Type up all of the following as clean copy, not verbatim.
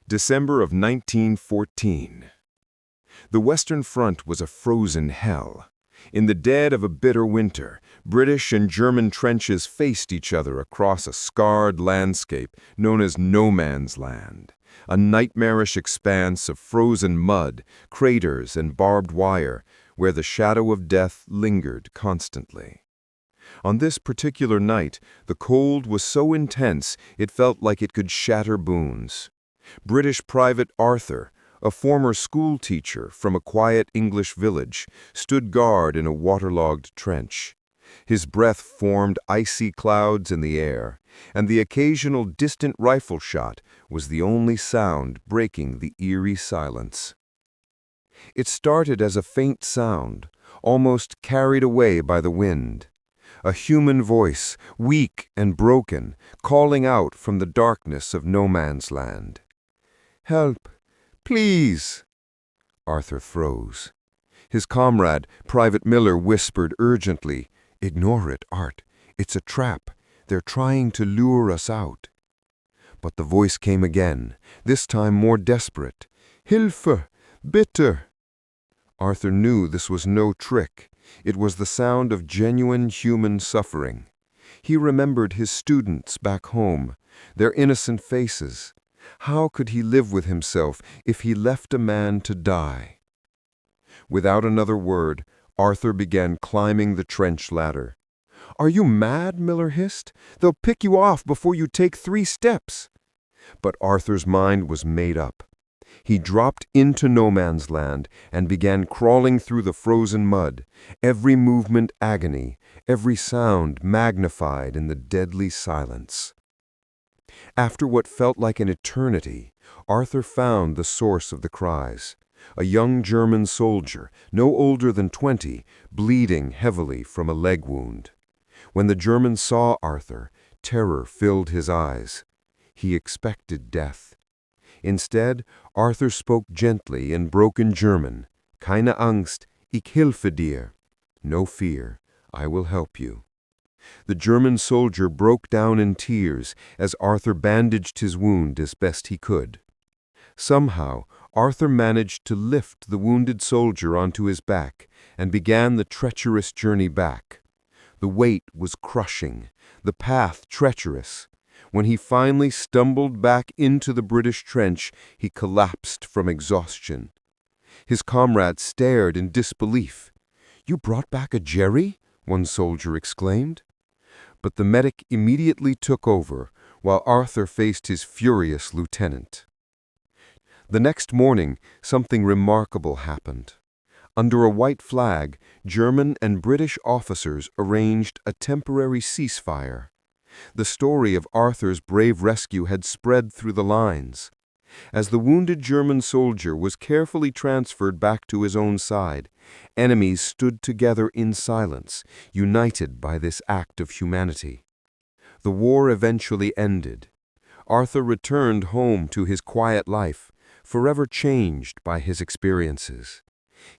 December of 1914. The Western Front was a frozen hell. In the dead of a bitter winter, British and German trenches faced each other across a scarred landscape known as No Man's Land, a nightmarish expanse of frozen mud, craters, and barbed wire, where the shadow of death lingered constantly. On this particular night, the cold was so intense it felt like it could shatter bones. British Private Arthur, a former school teacher from a quiet English village, stood guard in a waterlogged trench. His breath formed icy clouds in the air, and the occasional distant rifle shot was the only sound breaking the eerie silence. It started as a faint sound, almost carried away by the wind. A human voice, weak and broken, calling out from the darkness of No Man's Land. "Help! Please!" Arthur froze. His comrade, Private Miller, whispered urgently, "Ignore it, Art. It's a trap. They're trying to lure us out." But the voice came again, this time more desperate. "Hilfe! Bitte!" Arthur knew this was no trick. It was the sound of genuine human suffering. He remembered his students back home, their innocent faces. How could he live with himself if he left a man to die? Without another word, Arthur began climbing the trench ladder. "Are you mad?" Miller hissed. "They'll pick you off before you take 3 steps." But Arthur's mind was made up. He dropped into No Man's Land and began crawling through the frozen mud, every movement agony, every sound magnified in the deadly silence. After what felt like an eternity, Arthur found the source of the cries. A young German soldier, no older than 20, bleeding heavily from a leg wound. When the German saw Arthur, terror filled his eyes. He expected death. Instead, Arthur spoke gently in broken German. "Keine Angst, ich helfe dir." "No fear, I will help you." The German soldier broke down in tears as Arthur bandaged his wound as best he could. Somehow, Arthur managed to lift the wounded soldier onto his back and began the treacherous journey back. The weight was crushing, the path treacherous. When he finally stumbled back into the British trench, he collapsed from exhaustion. His comrades stared in disbelief. "You brought back a Jerry?" one soldier exclaimed. But the medic immediately took over, while Arthur faced his furious lieutenant. The next morning, something remarkable happened. Under a white flag, German and British officers arranged a temporary ceasefire. The story of Arthur's brave rescue had spread through the lines. As the wounded German soldier was carefully transferred back to his own side, enemies stood together in silence, united by this act of humanity. The war eventually ended. Arthur returned home to his quiet life, forever changed by his experiences.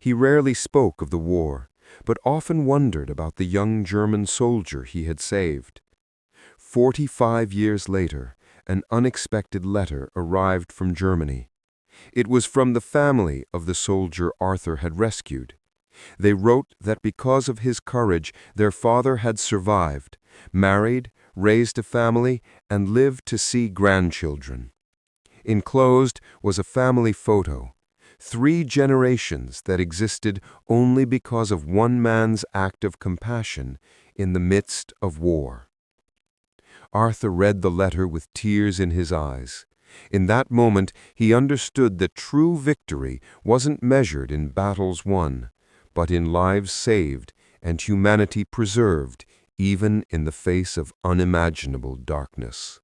He rarely spoke of the war, but often wondered about the young German soldier he had saved. 45 years later, an unexpected letter arrived from Germany. It was from the family of the soldier Arthur had rescued. They wrote that because of his courage, their father had survived, married, raised a family, and lived to see grandchildren. Enclosed was a family photo, 3 generations that existed only because of one man's act of compassion in the midst of war. Arthur read the letter with tears in his eyes. In that moment, he understood that true victory wasn't measured in battles won, but in lives saved and humanity preserved, even in the face of unimaginable darkness.